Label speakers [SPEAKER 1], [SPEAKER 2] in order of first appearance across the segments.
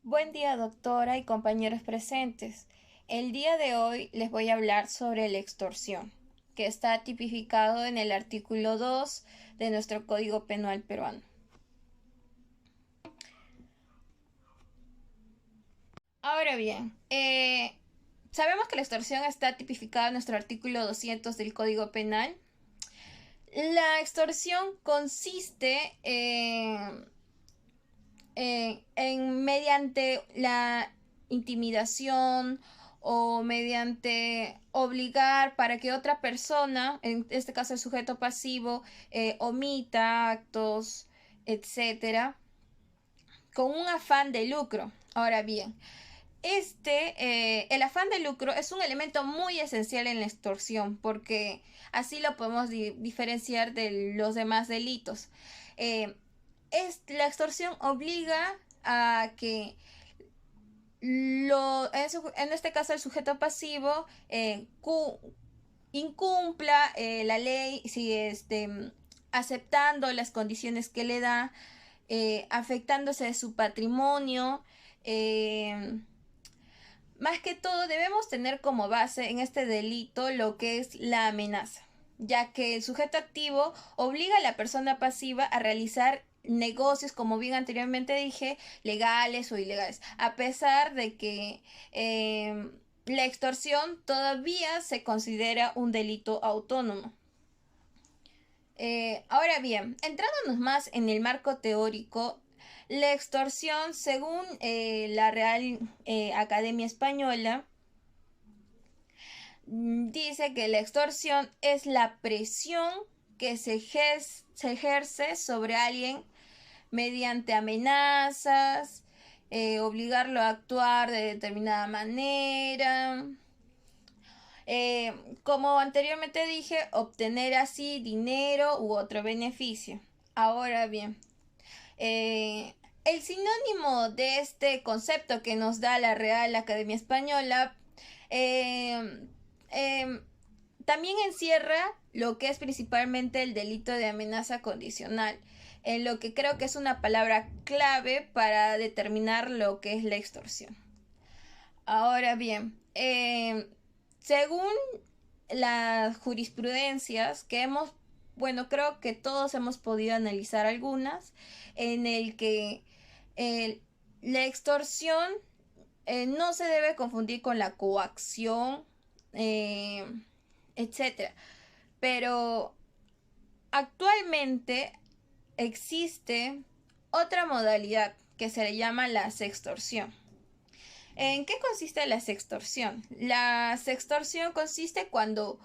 [SPEAKER 1] Buen día, doctora y compañeros presentes. El día de hoy les voy a hablar sobre la extorsión, que está tipificado en el artículo 2 de nuestro Código Penal peruano. Ahora bien, sabemos que la extorsión está tipificada en nuestro artículo 200 del Código Penal. La extorsión consiste mediante la intimidación o mediante obligar para que otra persona, en este caso el sujeto pasivo, omita actos, etcétera, con un afán de lucro. Ahora bien, el afán de lucro es un elemento muy esencial en la extorsión porque así lo podemos diferenciar de los demás delitos. Eh, la extorsión obliga a que en este caso el sujeto pasivo incumpla la ley si aceptando las condiciones que le da, afectándose de su patrimonio. Más que todo debemos tener como base en este delito lo que es la amenaza, ya que el sujeto activo obliga a la persona pasiva a realizar negocios, como bien anteriormente dije, legales o ilegales, a pesar de que la extorsión todavía se considera un delito autónomo. Ahora bien, entrándonos más en el marco teórico, la extorsión, según la Real Academia Española, dice que la extorsión es la presión que se ejerce sobre alguien mediante amenazas, obligarlo a actuar de determinada manera. Como anteriormente dije, obtener así dinero u otro beneficio. Ahora bien, el sinónimo de este concepto que nos da la Real Academia Española eh, eh, también encierra lo que es principalmente el delito de amenaza condicional, en lo que creo que es una palabra clave para determinar lo que es la extorsión. Ahora bien, según las jurisprudencias que bueno, creo que todos hemos podido analizar algunas, en el que eh, la extorsión no se debe confundir con la coacción, eh, etcétera. Pero actualmente existe otra modalidad que se le llama la sextorsión. ¿En qué consiste la sextorsión? La sextorsión consiste cuando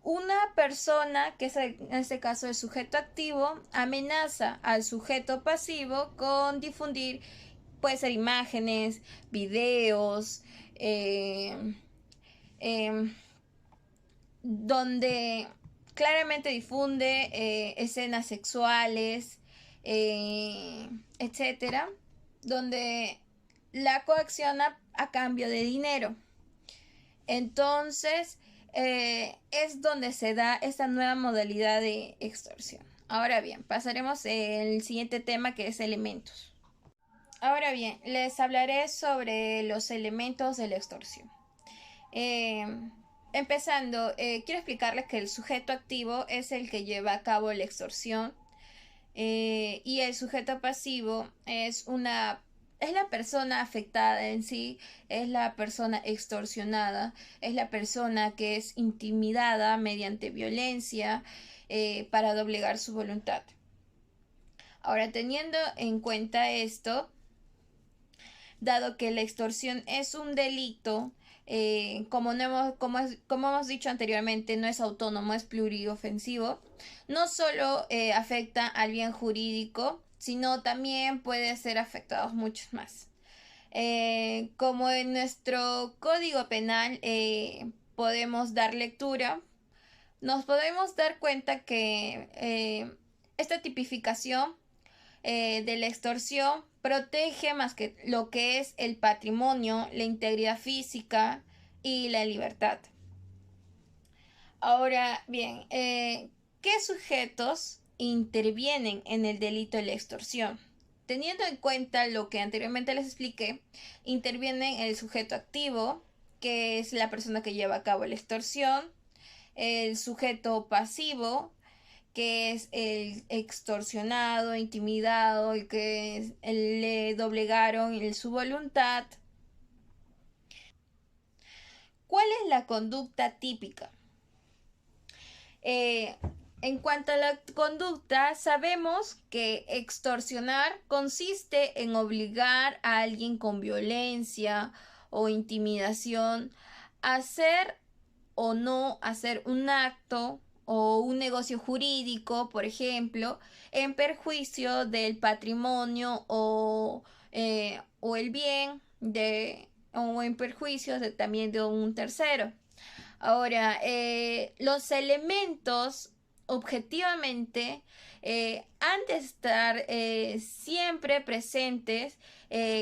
[SPEAKER 1] una persona, que es en este caso el sujeto activo, amenaza al sujeto pasivo con difundir, puede ser imágenes, videos, eh, donde claramente difunde escenas sexuales, etcétera, donde la coacciona a cambio de dinero. Entonces, es donde se da esta nueva modalidad de extorsión. Ahora bien, pasaremos al siguiente tema, que es elementos. Ahora bien, les hablaré sobre los elementos de la extorsión. Eh, Empezando, quiero explicarles que el sujeto activo es el que lleva a cabo la extorsión, y el sujeto pasivo es la persona afectada en sí, es la persona extorsionada, es la persona que es intimidada mediante violencia para doblegar su voluntad. Ahora, teniendo en cuenta esto, dado que la extorsión es un delito, como hemos dicho anteriormente, no es autónomo, es pluriofensivo, no solo afecta al bien jurídico, sino también puede ser afectados muchos más. Como en nuestro código penal podemos dar lectura, nos podemos dar cuenta que esta tipificación de la extorsión protege más que lo que es el patrimonio, la integridad física y la libertad. Ahora bien, ¿qué sujetos intervienen en el delito de la extorsión? teniendo en cuenta lo que anteriormente les expliqué, interviene el sujeto activo, que es la persona que lleva a cabo la extorsión, el sujeto pasivo, que es el extorsionado, intimidado, el que le doblegaron su voluntad. ¿Cuál es la conducta típica? Eh, en cuanto a la conducta, sabemos que extorsionar consiste en obligar a alguien con violencia o intimidación a hacer o no hacer un acto o un negocio jurídico, por ejemplo, en perjuicio del patrimonio o el bien o en perjuicio también de un tercero. Ahora, los elementos objetivamente han de estar siempre presentes,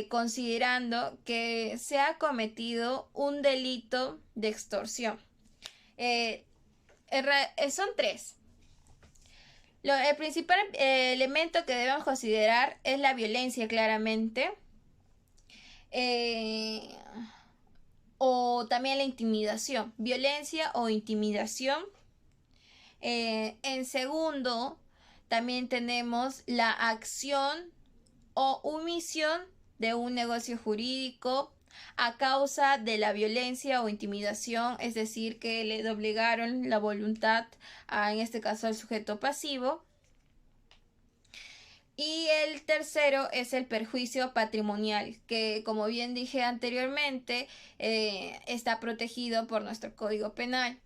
[SPEAKER 1] considerando que se ha cometido un delito de extorsión. Son tres. El principal elemento que debemos considerar es la violencia, claramente. Eh, o también la intimidación. Violencia o intimidación. En segundo, también tenemos la acción o omisión de un negocio jurídico a causa de la violencia o intimidación, es decir, que le doblegaron la voluntad en este caso, al sujeto pasivo. Y el tercero es el perjuicio patrimonial, que como bien dije anteriormente, está protegido por nuestro Código Penal.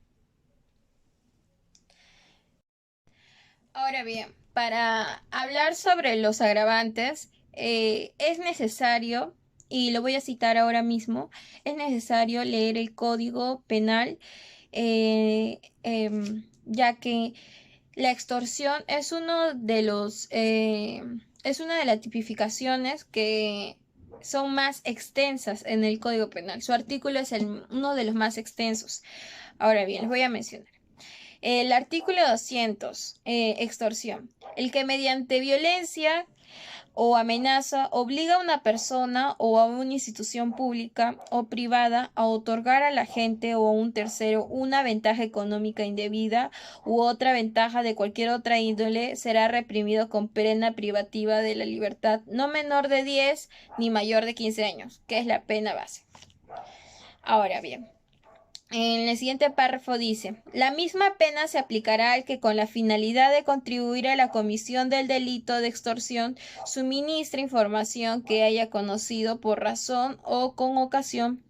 [SPEAKER 1] Ahora bien, para hablar sobre los agravantes, es necesario, y lo voy a citar ahora mismo, es necesario leer el Código Penal, ya que la extorsión es es una de las tipificaciones que son más extensas en el Código Penal. Su artículo es uno de los más extensos. Ahora bien, les voy a mencionar. El artículo 200, extorsión. El que mediante violencia o amenaza obliga a una persona o a una institución pública o privada a otorgar a la gente o a un tercero una ventaja económica indebida u otra ventaja de cualquier otra índole será reprimido con pena privativa de la libertad no menor de 10 ni mayor de 15 años, que es la pena base. Ahora bien, en el siguiente párrafo dice, la misma pena se aplicará al que con la finalidad de contribuir a la comisión del delito de extorsión suministre información que haya conocido por razón o con ocasión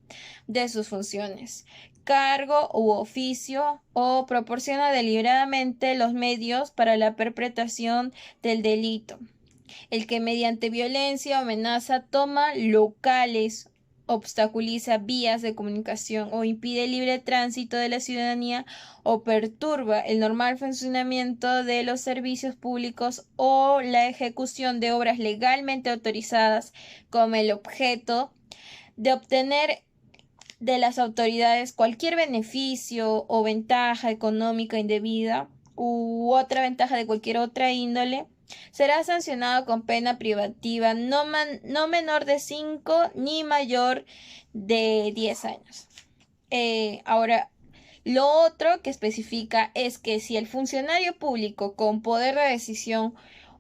[SPEAKER 1] de sus funciones, cargo u oficio o proporciona deliberadamente los medios para la perpetración del delito. El que mediante violencia o amenaza toma locales, obstaculiza vías de comunicación o impide el libre tránsito de la ciudadanía o perturba el normal funcionamiento de los servicios públicos o la ejecución de obras legalmente autorizadas con el objeto de obtener de las autoridades cualquier beneficio o ventaja económica indebida u otra ventaja de cualquier otra índole, será sancionado con pena privativa no menor de 5 ni mayor de 10 años. Ahora, lo otro que especifica es que si el funcionario público con poder de decisión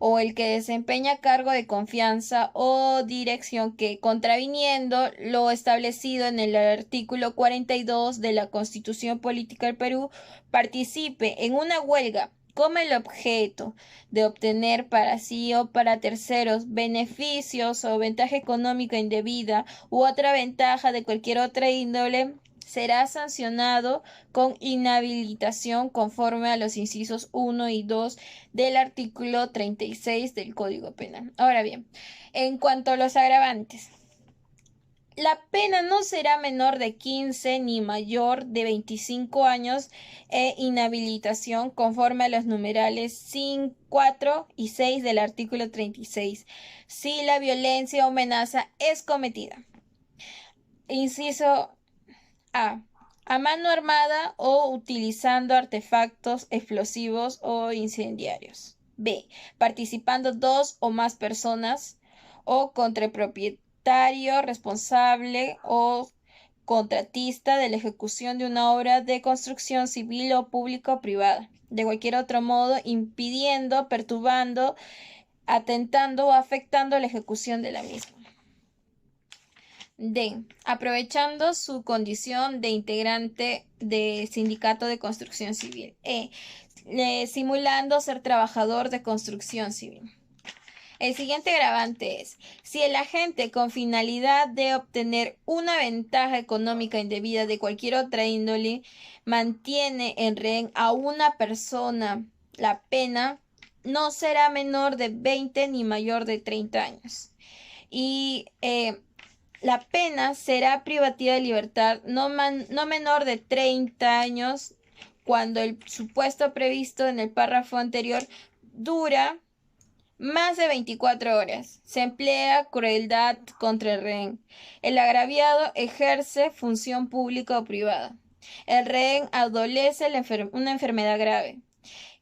[SPEAKER 1] o el que desempeña cargo de confianza o dirección que contraviniendo lo establecido en el artículo 42 de la Constitución Política del Perú participe en una huelga con el objeto de obtener para sí o para terceros beneficios o ventaja económica indebida u otra ventaja de cualquier otra índole, será sancionado con inhabilitación conforme a los incisos 1 y 2 del artículo 36 del Código Penal. Ahora bien, en cuanto a los agravantes, la pena no será menor de 15 ni mayor de 25 años e inhabilitación conforme a los numerales 5, 4 y 6 del artículo 36 si la violencia o amenaza es cometida. Inciso A mano armada o utilizando artefactos explosivos o incendiarios. B. Participando dos o más personas. o contra el propietario responsable o contratista de la ejecución de una obra de construcción civil o pública o privada, de cualquier otro modo, impidiendo, perturbando, atentando o afectando la ejecución de la misma. D. Aprovechando su condición de integrante de sindicato de construcción civil. Simulando ser trabajador de construcción civil. El siguiente agravante es, si el agente con finalidad de obtener una ventaja económica indebida de cualquier otra índole mantiene en rehén a una persona, la pena no será menor de 20 ni mayor de 30 años. Y la pena será privativa de libertad no menor de 30 años cuando el supuesto previsto en el párrafo anterior dura más de 24 horas. Se emplea crueldad contra el rehén. El agraviado ejerce función pública o privada. El rehén adolece una enfermedad grave.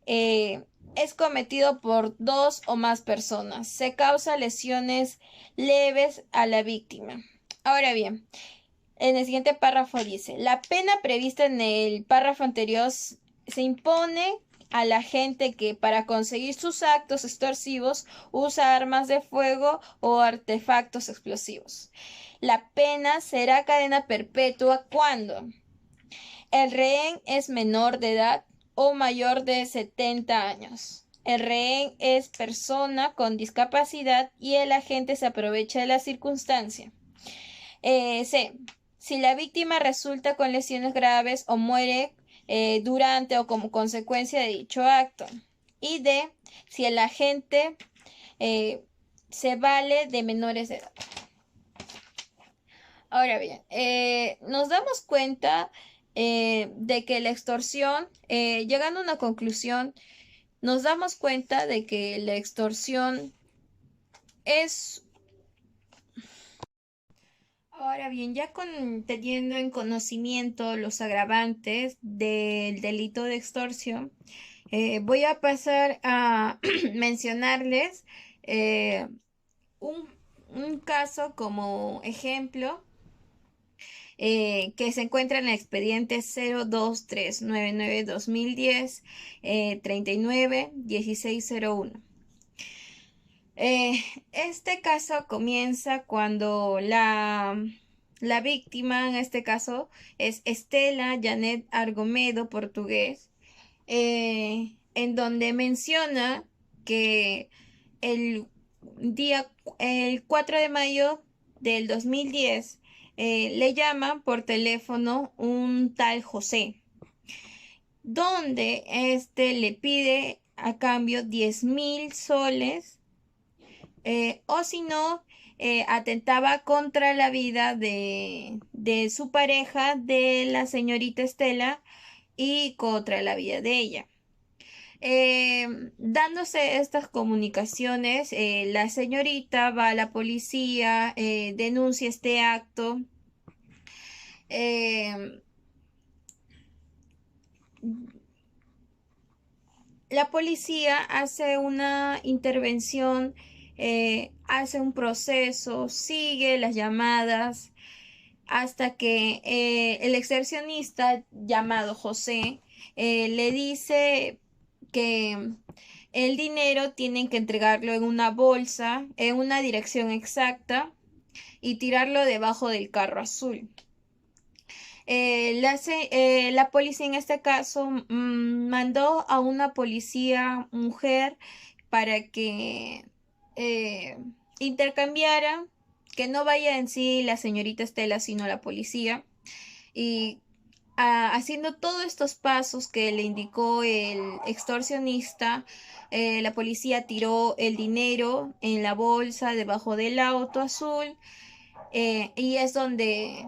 [SPEAKER 1] Es cometido por dos o más personas. Se causa lesiones leves a la víctima. Ahora bien, en el siguiente párrafo dice, la pena prevista en el párrafo anterior se impone a la gente que para conseguir sus actos extorsivos usa armas de fuego o artefactos explosivos. La pena será cadena perpetua cuando el rehén es menor de edad o mayor de 70 años. El rehén es persona con discapacidad y el agente se aprovecha de la circunstancia. C. Si la víctima resulta con lesiones graves o muere durante o como consecuencia de dicho acto. Y D. Si el agente se vale de menores de edad. Ahora bien, nos damos cuenta de que la extorsión, llegando a una conclusión, nos damos cuenta de que la extorsión es... Ahora bien, ya teniendo en conocimiento los agravantes del delito de extorsión, voy a pasar a mencionarles un, un caso como ejemplo que se encuentra en el expediente 02399-2010 39-1601. Este caso comienza cuando la víctima, en este caso, es Estela Janet Argomedo, portugués, en donde menciona que el el 4 de mayo del 2010, le llaman por teléfono un tal José, donde le pide a cambio 10.000 soles, o si no, atentaba contra la vida de su pareja, de la señorita Estela, y contra la vida de ella. Dándose estas comunicaciones, la señorita va a la policía, denuncia este acto. La policía hace una intervención, hace un proceso, sigue las llamadas hasta que el extorsionista llamado José le dice que el dinero tienen que entregarlo en una bolsa, en una dirección exacta y tirarlo debajo del carro azul. La policía en este caso mandó a una policía mujer para que intercambiara, que no vaya en sí la señorita Estela, sino la policía. Y haciendo todos estos pasos que le indicó el extorsionista, la policía tiró el dinero en la bolsa debajo del auto azul. Y es donde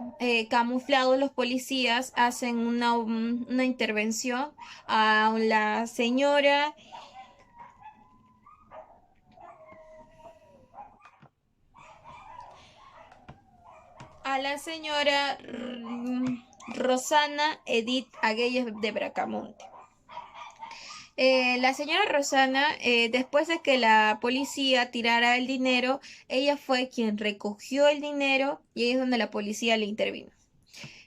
[SPEAKER 1] camuflados los policías hacen una intervención a la señora Rosana Edith Aguelles de Bracamonte. La señora Rosana, después de que la policía tirara el dinero, ella fue quien recogió el dinero y ahí es donde la policía le intervino.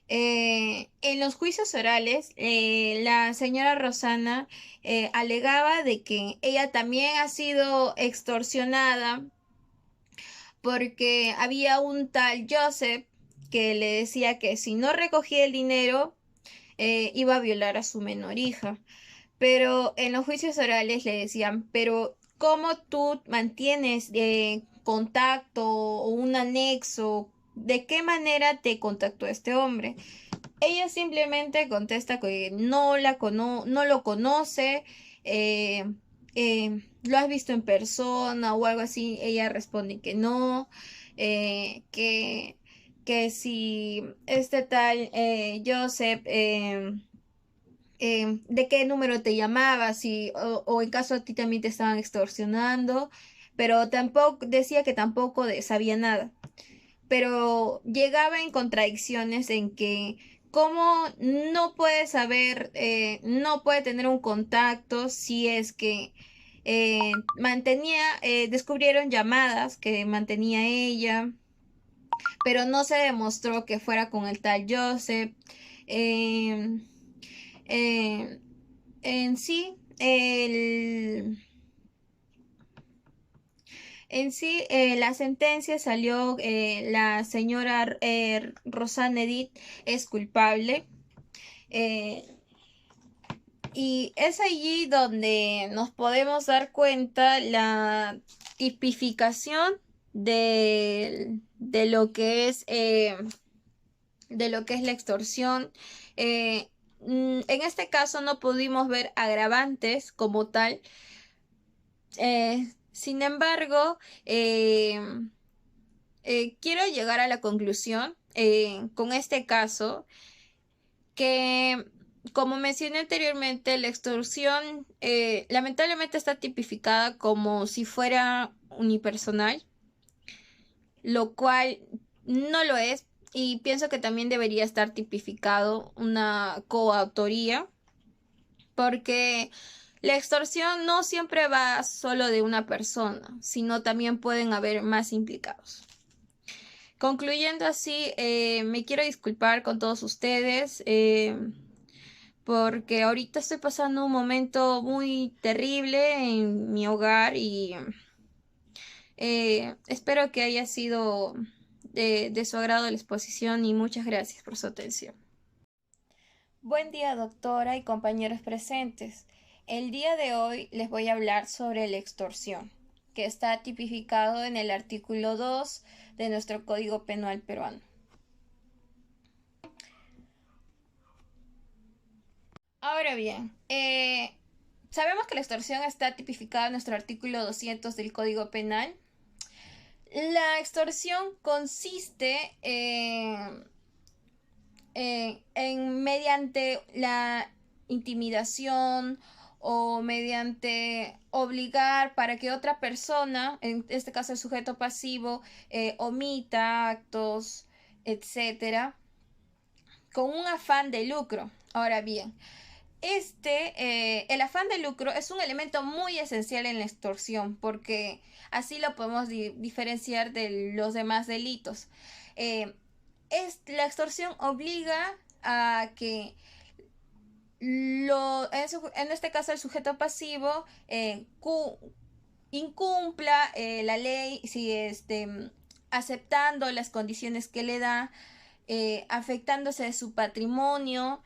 [SPEAKER 1] En los juicios orales, la señora Rosana alegaba de que ella también ha sido extorsionada porque había un tal Joseph que le decía que si no recogía el dinero, iba a violar a su menor hija. Pero en los juicios orales le decían, pero ¿cómo tú mantienes contacto o un anexo? ¿De qué manera te contactó este hombre? Ella simplemente contesta que no lo conoce, eh, lo has visto en persona o algo así. Ella responde que no, que si este tal Joseph, de qué número te llamaba, si, o en caso a ti también te estaban extorsionando, pero tampoco decía que tampoco sabía nada, pero llegaba en contradicciones en que cómo no puede saber, no puede tener un contacto si es que descubrieron llamadas que mantenía ella, pero no se demostró que fuera con el tal Joseph. Eh, eh, en sí, la sentencia salió, la señora Rosana Edith es culpable. eh, y es allí donde nos podemos dar cuenta la tipificación de lo que es la extorsión. En este caso no pudimos ver agravantes como tal. Sin embargo, quiero llegar a la conclusión con este caso que, como mencioné anteriormente, la extorsión lamentablemente está tipificada como si fuera unipersonal, lo cual no lo es, y pienso que también debería estar tipificado una coautoría, porque la extorsión no siempre va solo de una persona, sino también pueden haber más implicados. Concluyendo así, me quiero disculpar con todos ustedes porque ahorita estoy pasando un momento muy terrible en mi hogar y espero que haya sido de su agrado la exposición y muchas gracias por su atención. Buen día, doctora y compañeros presentes. El día de hoy les voy a hablar sobre la extorsión, que está tipificado en el artículo 2 de nuestro Código Penal peruano. Ahora bien, sabemos que la extorsión está tipificada en nuestro artículo 200 del Código Penal. La extorsión consiste en mediante la intimidación o mediante obligar para que otra persona, en este caso el sujeto pasivo, omita actos, etcétera, con un afán de lucro. Ahora bien, el afán de lucro es un elemento muy esencial en la extorsión porque así lo podemos diferenciar de los demás delitos. Eh, la extorsión obliga a que en este caso el sujeto pasivo incumpla la ley si aceptando las condiciones que le da, afectándose de su patrimonio,